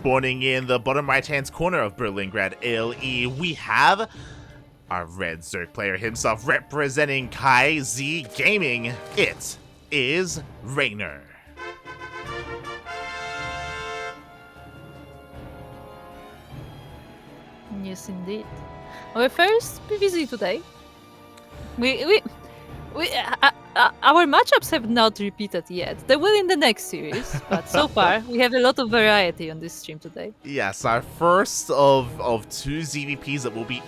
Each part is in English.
Spawning in the bottom right-hand corner of Berlingrad LE, we have our red Zerg player himself representing Kai Z Gaming. It is Reynor. Yes, indeed. Our first PvZ today. Our matchups have not repeated yet. They will in the next series, but so far we have a lot of variety on this stream today. Yes, our first of two ZVPs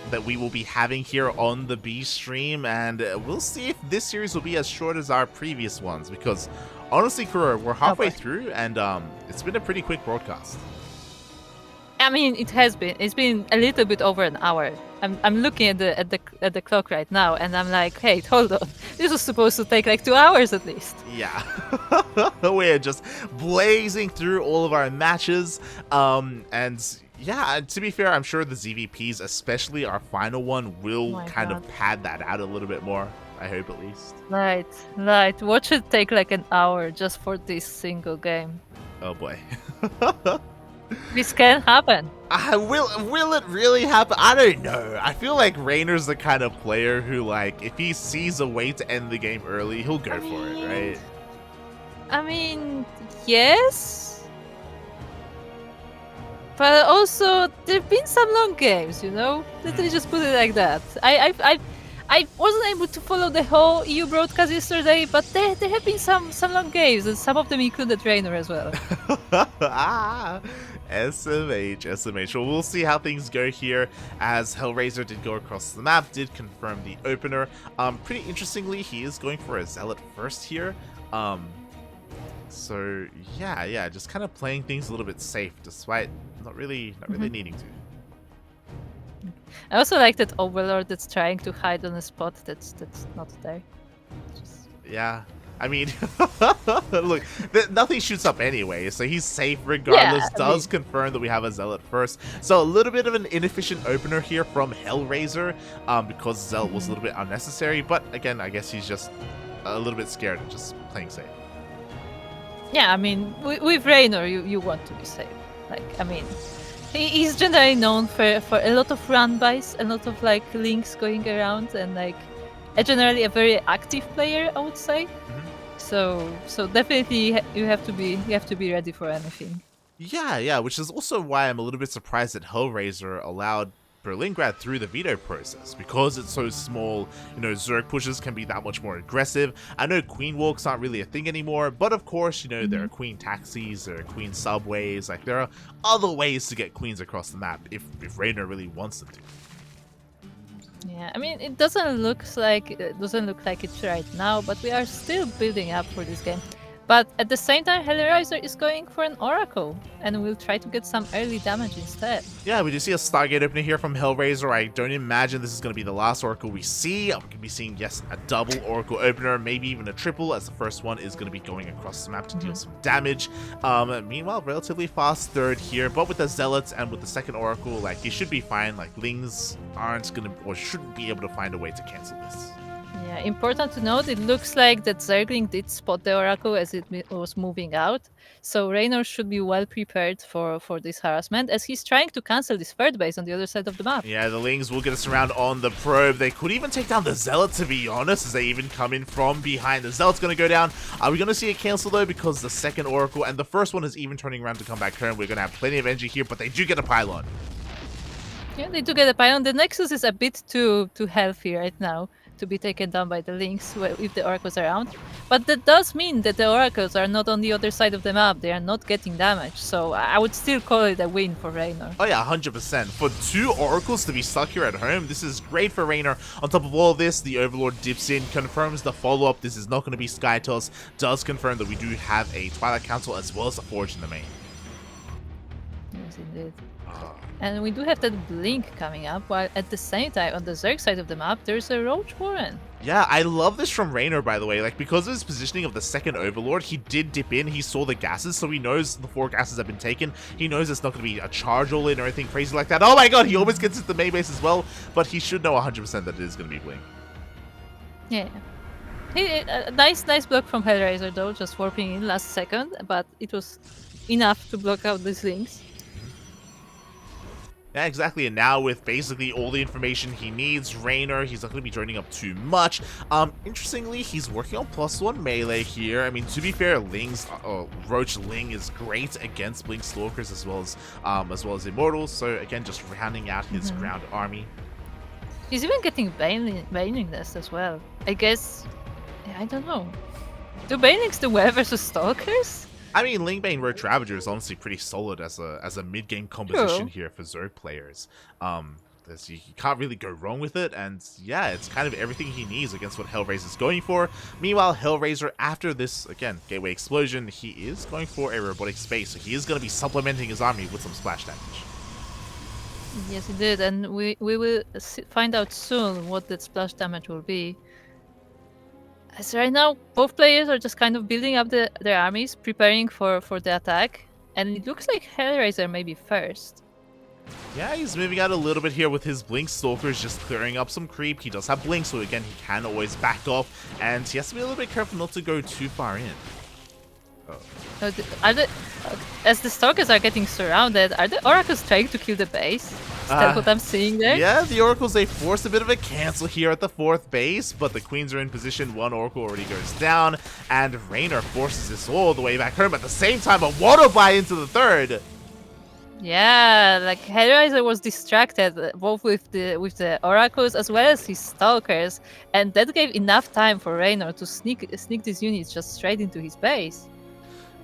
that we will be having here on the B stream, and we'll see if this series will be as short as our previous ones. Because honestly, Kuro, we're halfway through, and it's been a pretty quick broadcast. I mean, it has been. It's been a little bit over an hour. I'm looking at the clock right now, and I'm like, hey, hold on. This was supposed to take like 2 hours at least. Yeah, we're just blazing through all of our matches, and yeah, to be fair, I'm sure the ZVPs, especially our final one, will of pad that out a little bit more. I hope at least. Right. What should take like an hour just for this single game? Oh boy. This can happen. Will it really happen? I don't know. I feel like Reynor's the kind of player who, like, if he sees a way to end the game early, he'll go for it, right? I mean, yes. But also, there've been some long games, you know? Let me just put it like that. I wasn't able to follow the whole EU broadcast yesterday, but there have been some long games, and some of them included Reynor as well. SMH. Well, we'll see how things go here, as Hellraiser did go across the map, did confirm the opener. Pretty interestingly, he is going for a Zealot first here. So yeah, just kind of playing things a little bit safe, despite not really needing to. I also like that Overlord that's trying to hide on a spot that's not there. Yeah. I mean, look, nothing shoots up anyway, so he's safe regardless. Does confirm that we have a Zealot first. So a little bit of an inefficient opener here from Hellraiser, because Zealot was a little bit unnecessary. But again, I guess he's just a little bit scared and just playing safe. Yeah, I mean, with Reynor, you want to be safe. Like, I mean, he's generally known for a lot of run-bys, a lot of like links going around, and like generally a very active player, I would say. So definitely you have to be ready for anything. Yeah, which is also why I'm a little bit surprised that Hellraiser allowed Berlingrad through the veto process, because it's so small. You know, Zerg pushes can be that much more aggressive. I know queen walks aren't really a thing anymore, but of course, you know, there are queen taxis, there are queen subways, like there are other ways to get queens across the map if Reynor really wants them to. Yeah, I mean, it doesn't look like it right now, but we are still building up for this game. But at the same time, Hellraiser is going for an Oracle, and we'll try to get some early damage instead. Yeah, we do see a Stargate opener here from Hellraiser. I don't imagine this is going to be the last Oracle we see. We're going to be seeing, yes, a double Oracle opener, maybe even a triple, as the first one is going to be going across the map to deal some damage. Meanwhile, relatively fast third here, but with the Zealots and with the second Oracle, like, he should be fine. Like, Lings aren't going to, or shouldn't be able to find a way to cancel this. Yeah, important to note, it looks like that Zergling did spot the Oracle as it was moving out, so Reynor should be well prepared for this harassment, as he's trying to cancel this third base on the other side of the map. Yeah, the Lings will get us around on the probe. They could even take down the Zealot, to be honest, as they even come in from behind. The Zealot's going to go down. Are we going to see a cancel, though, because the second Oracle and the first one is even turning around to come back home? We're going to have plenty of energy here, but they do get a pylon. Yeah, they do get a pylon. The Nexus is a bit too healthy right now to be taken down by the Lynx if the Oracles are around. But that does mean that the Oracles are not on the other side of the map. They are not getting damage. So I would still call it a win for Reynor. Oh yeah, 100%. For two Oracles to be stuck here at home, this is great for Reynor. On top of all of this, the Overlord dips in, confirms the follow-up. This is not going to be Skytoss. Does confirm that we do have a Twilight Council as well as a Forge in the main. Yes, indeed. And we do have that Blink coming up, while at the same time, on the Zerg side of the map, there's a Roach Warren. Yeah, I love this from Reynor, by the way. Like, because of his positioning of the second Overlord, he did dip in, he saw the gases, so he knows the 4 gases have been taken. He knows it's not going to be a charge all in or anything crazy like that. Oh my god, he almost gets into the main base as well, but he should know 100% that it is going to be Blink. Yeah. Nice block from Hellraiser, though, just warping in last second, but it was enough to block out these links. Yeah, exactly. And now with basically all the information he needs, Reynor, he's not going to be joining up too much. Interestingly, he's working on +1 melee here. I mean, to be fair, Roach Ling is great against Blink Stalkers as well as Immortals. So again, just rounding out his ground army. He's even getting Banelings as well. I guess, I don't know. Do Banelings do well versus Stalkers? I mean, Lingbane Roach Ravager is honestly pretty solid as a mid-game composition here for Zerg players. You can't really go wrong with it, and yeah, it's kind of everything he needs against what Hellraiser is going for. Meanwhile, Hellraiser, after this, again, Gateway Explosion, he is going for a robotic space, so he is going to be supplementing his army with some splash damage. Yes, he did, and we will find out soon what that splash damage will be. As right now, both players are just kind of building up their armies, preparing for the attack, and it looks like Hellraiser may be first. Yeah, he's moving out a little bit here with his Blink Stalkers, just clearing up some creep. He does have Blink, so again, he can always back off, and he has to be a little bit careful not to go too far in. So as the Stalkers are getting surrounded, are the Oracles trying to kill the base? Is that what I'm seeing there? Yeah, the Oracles, they forced a bit of a cancel here at the 4th base, but the Queens are in position. One Oracle already goes down, and Reynor forces this all the way back home. At the same time, a water buy into the 3rd. Yeah, like Hellraiser was distracted both with the Oracles as well as his Stalkers, and that gave enough time for Reynor to sneak these units just straight into his base.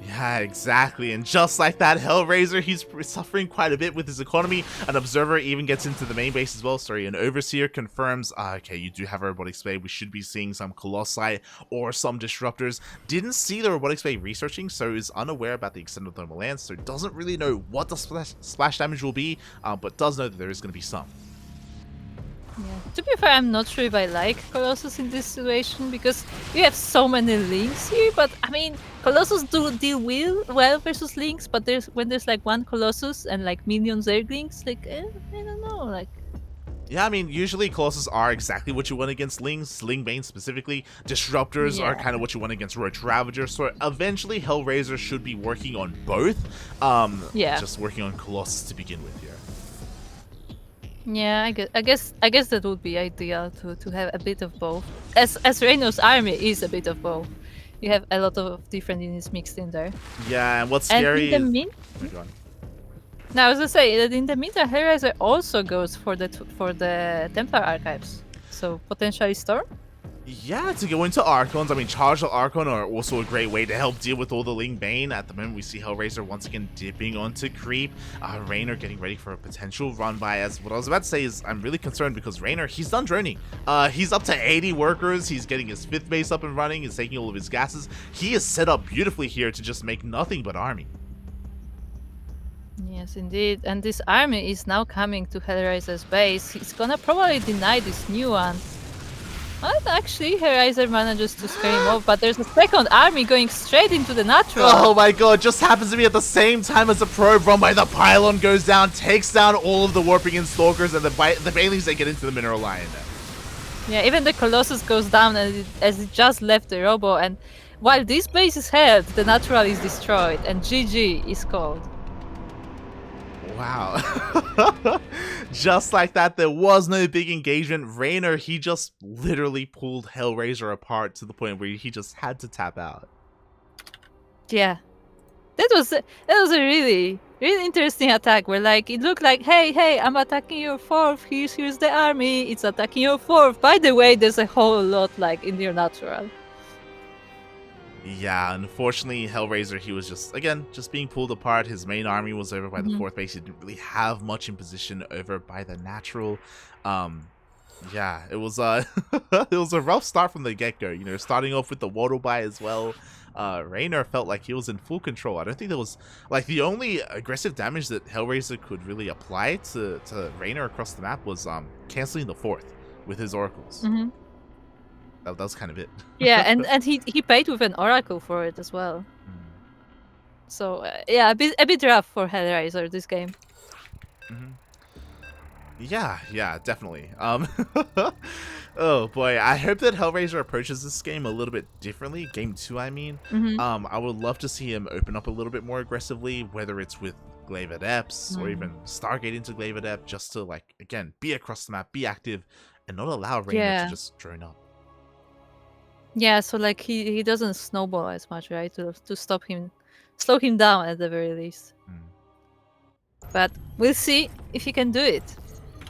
Yeah, exactly. And just like that, Hellraiser, he's suffering quite a bit with his economy. An Observer even gets into the main base as well. Sorry, an Overseer confirms, okay, you do have a Robotic Spade. We should be seeing some Colossi or some Disruptors. Didn't see the Robotic Spade researching, so is unaware about the extended thermal lance, so doesn't really know what the splash damage will be, but does know that there is going to be some. Yeah. To be fair, I'm not sure if I like Colossus in this situation, because you have so many links here, but I mean, Colossus do deal well versus links, but when there's like one Colossus and like million Zerglings, like, I don't know, like... Yeah, I mean, usually Colossus are exactly what you want against Lings, Lingbane specifically. Disruptors are kind of what you want against Roach Ravager, so eventually Hellraiser should be working on both. Just working on Colossus to begin with here. Yeah, I guess that would be ideal to have a bit of both. As Reynor's army is a bit of both. You have a lot of different units mixed in there. Yeah, and what's scary is... Now, I was gonna say that in the meantime, Hellraiser also goes for the Templar Archives. So potentially Storm? Yeah, to go into Archons. I mean, Charge the Archon are also a great way to help deal with all the Lingbane. At the moment, we see Hellraiser once again dipping onto creep. Reynor getting ready for a potential run by. As what I was about to say is, I'm really concerned because Reynor, he's done droning. He's up to 80 workers. He's getting his 5th base up and running. He's taking all of his gases. He is set up beautifully here to just make nothing but army. Yes, indeed. And this army is now coming to Hellraiser's base. He's gonna probably deny this new one. But actually, Hellraiser manages to scare him off, but there's a second army going straight into the natural. Oh my god, just happens to be at the same time as the probe run by. The pylon goes down, takes down all of the Warping and Stalkers, and the Baileys, they get into the Mineral Lion. Yeah, even the Colossus goes down as it just left the Robo, and while this base is held, the natural is destroyed, and GG is called. Wow. Just like that, there was no big engagement. Reynor, he just literally pulled Hellraiser apart to the point where he just had to tap out. Yeah. That was a really interesting attack where like it looked like, hey, I'm attacking your 4th. Here's the army. It's attacking your 4th. By the way, there's a whole lot like in your natural. Yeah, unfortunately, Hellraiser, he was just being pulled apart. His main army was over by the 4th base. He didn't really have much in position over by the natural. Yeah, it was it was a rough start from the get-go. You know, starting off with the waddle buy as well. Reynor felt like he was in full control. I don't think there was like the only aggressive damage that Hellraiser could really apply to Reynor across the map was canceling the 4th with his oracles. That was kind of it. Yeah, and he paid with an oracle for it as well. So yeah, a bit rough for Hellraiser this game. Yeah, definitely. Oh boy, I hope that Hellraiser approaches this game a little bit differently. Game 2, I mean. I would love to see him open up a little bit more aggressively, whether it's with Glaive Adepts or even Stargate into Glaive Adept just to, like, again, be across the map, be active, and not allow Reynor to just drone up. Yeah, so like he doesn't snowball as much, right? To stop him, slow him down at the very least. But we'll see if he can do it.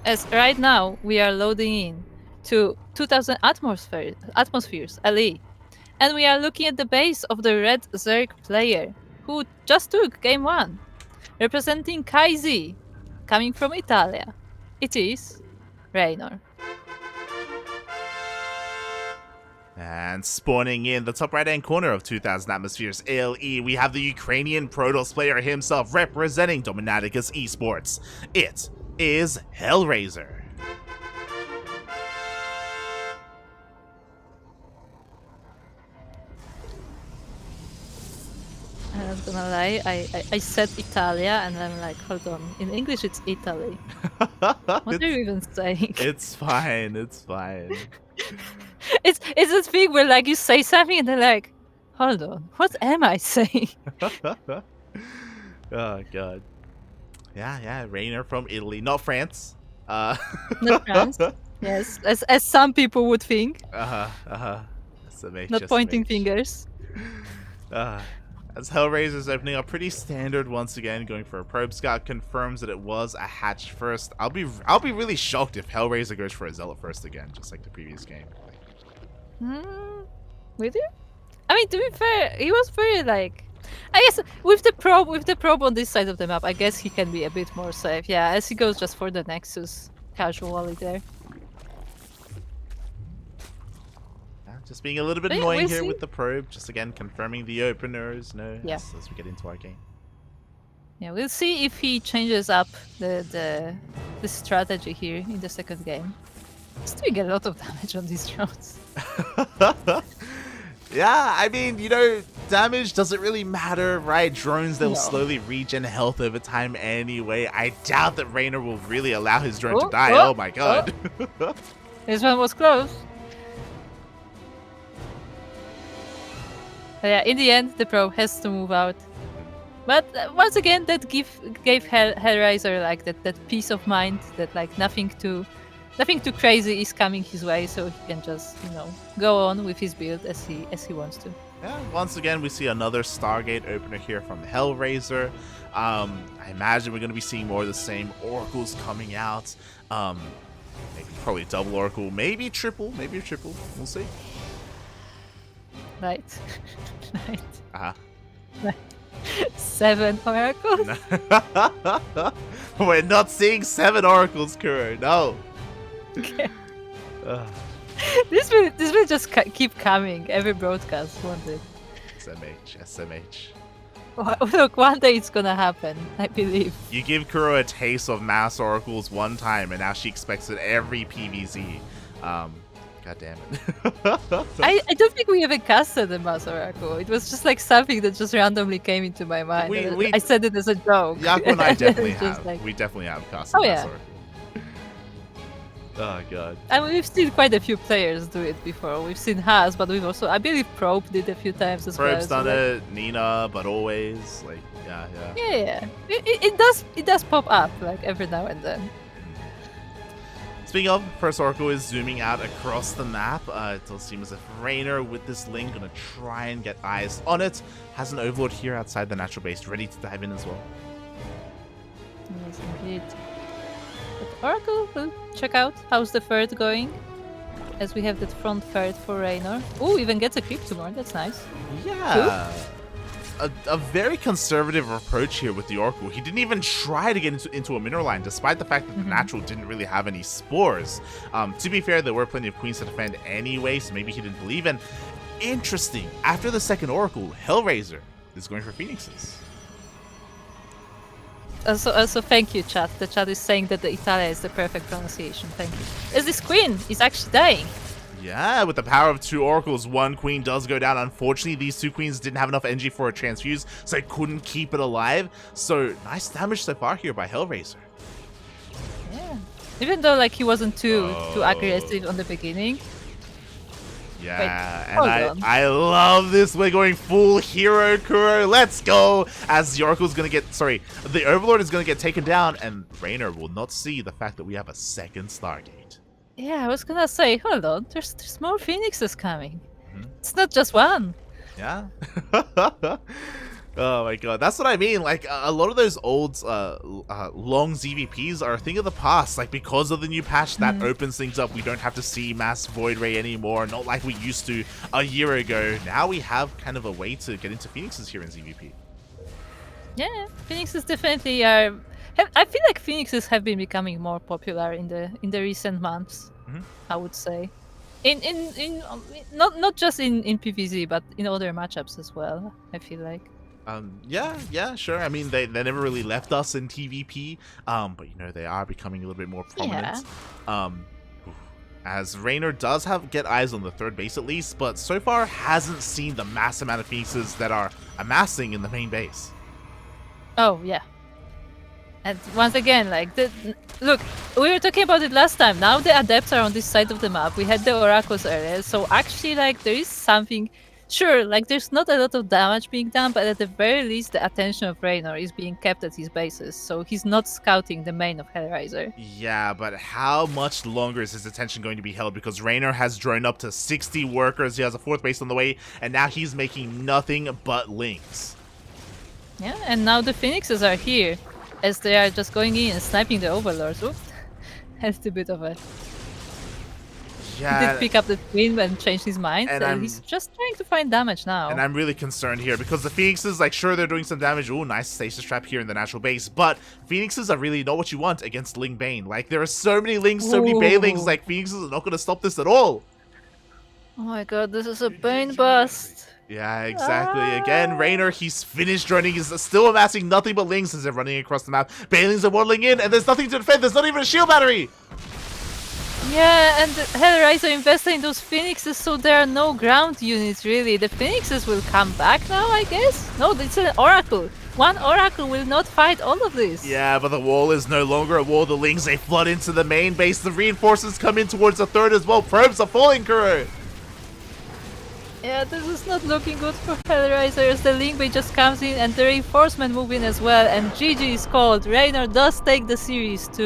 As right now we are loading in to 2000 atmospheres LE. And we are looking at the base of the red Zerg player, who just took game 1. Representing Kaizi, coming from Italia. It is Reynor. And spawning in the top right-hand corner of 2000 Atmospheres ALE, we have the Ukrainian Protoss player himself representing Dominaticus Esports. It is Hellraiser. I'm not gonna lie, I said Italia and I'm like, hold on, in English it's Italy. What are you even saying? It's fine, it's fine. It's this thing where like you say something and they're like, hold on, what am I saying? Oh god. Yeah, Reynor from Italy, not France. Not France. Yes, as some people would think. SMH, Not pointing fingers. As Hellraiser's opening up pretty standard once again, going for a probe scout, confirms that it was a hatch first. I'll be really shocked if Hellraiser goes for a zealot first again, just like the previous game. With you? I mean, to be fair, he was very like, I guess with the probe on this side of the map, I guess he can be a bit more safe. Yeah, as he goes just for the Nexus casually there. Just being a little bit annoying here with the probe. Just again confirming the openers. As we get into our game. Yeah, we'll see if he changes up the strategy here in the second game. He's doing a lot of damage on these drones. Yeah, I mean, you know, damage doesn't really matter, right? Drones, they'll slowly regen health over time anyway. I doubt that Reynor will really allow his drone to die. Oh my god. This one was close. But yeah, in the end, the probe has to move out. But once again, that gave Hellraiser like that peace of mind that like nothing too crazy is coming his way, so he can just go on with his build as he wants to. Yeah, once again we see another Stargate opener here from Hellraiser. I imagine we're going to be seeing more of the same oracles coming out. Maybe probably double oracle, maybe triple. We'll see. Right. Right. 7 oracles? We're not seeing 7 oracles, Kuro. No. Okay. This will just keep coming. Every broadcast, won't it? SMH. Look, one day it's gonna happen, I believe. You give Kuro a taste of mass oracles one time, and now she expects it every PvZ. God damn it. I don't think we ever casted the Mass Oracle. It was just like something that just randomly came into my mind. I said it as a joke. Yaku and I definitely have. We definitely have casted Mass Oracle. Oh god. And we've seen quite a few players do it before. We've seen Haas, but we've also, I believe Probe did a few times as well. Probe's done it, Nina, but always, like, yeah. Yeah. It does pop up, like, every now and then. Speaking of, first Oracle is zooming out across the map. It does seem as if Reynor with this link gonna try and get eyes on it. Has an Overlord here outside the natural base, ready to dive in as well. Yes, indeed. But Oracle, we'll check out how's the third going. As we have that front third for Reynor. Oh, even gets a creep tomorrow, that's nice. Yeah. A very conservative approach here with the Oracle. He didn't even try to get into a mineral line, despite the fact that the natural didn't really have any spores. To be fair, there were plenty of queens to defend anyway, so maybe he didn't believe. And interesting, after the second Oracle, Hellraiser is going for Phoenixes. Also, thank you, chat. The chat is saying that the Italia is the perfect pronunciation. Thank you. As this queen is actually dying. Yeah, with the power of 2 oracles, 1 queen does go down. Unfortunately, these 2 queens didn't have enough energy for a transfuse, so they couldn't keep it alive. So, nice damage so far here by Hellraiser. Yeah. Even though like he wasn't too aggressive on the beginning. Yeah, hold and on. I love this. We're going full hero Kuro. Let's go. As the Oracle's gonna get, sorry, the Overlord is gonna get taken down, and Reynor will not see the fact that we have a second Stargate. Yeah, I was gonna say, hold on, there's more Phoenixes coming. Mhm. It's not just one. Yeah. Oh my god, that's what I mean. Like a lot of those old long ZVPs are a thing of the past. Like because of the new patch that opens things up, we don't have to see mass void ray anymore. Not like we used to a year ago. Now we have kind of a way to get into Phoenixes here in ZVP. Yeah, Phoenixes definitely are. I feel like Phoenixes have been becoming more popular in the recent months. I would say, in not just in PvZ but in other matchups as well. I feel like. Yeah, sure. I mean, they never really left us in TVP, but you know they are becoming a little bit more prominent. Yeah. As Reynor does get eyes on the third base at least, but so far hasn't seen the mass amount of Phoenixes that are amassing in the main base. Oh yeah. And once again, like look, we were talking about it last time. Now the adepts are on this side of the map. We had the oracles earlier, so actually, like there is something. Sure, like there's not a lot of damage being done, but at the very least, the attention of Reynor is being kept at his bases, so he's not scouting the main of Hellraiser. Yeah, but how much longer is his attention going to be held? Because Reynor has drawn up to 60 workers, he has a fourth base on the way, and now he's making nothing but links. Yeah, and now the Phoenixes are here, as they are just going in and sniping the Overlords. Oops, that's a bit of a... Yeah, he did pick up the twin and change his mind, and he's just trying to find damage now. And I'm really concerned here because the Phoenixes, like, sure, they're doing some damage. Ooh, nice stasis trap here in the natural base. But Phoenixes are really not what you want against Ling Bane. Like, there are so many Lings, so many Banelings. Like, Phoenixes are not going to stop this at all. Oh my god, this is a Bane bust. Yeah, exactly. Again, Reynor, he's finished droning. He's still amassing nothing but Lings as they're running across the map. Banelings are waddling in, and there's nothing to defend. There's not even a shield battery. Yeah, and Hellraiser invested in those Phoenixes, so there are no ground units really. The Phoenixes will come back now, I guess? No, it's an Oracle. One Oracle will not fight all of this. Yeah, but the wall is no longer a wall. The Lings, they flood into the main base. The reinforcements come in towards the third as well. Probes are falling, Kuro. Yeah, this is not looking good for Hellraiser as the Link Bait just comes in and the reinforcement move in as well, and GG is called. Reynor does take the series too.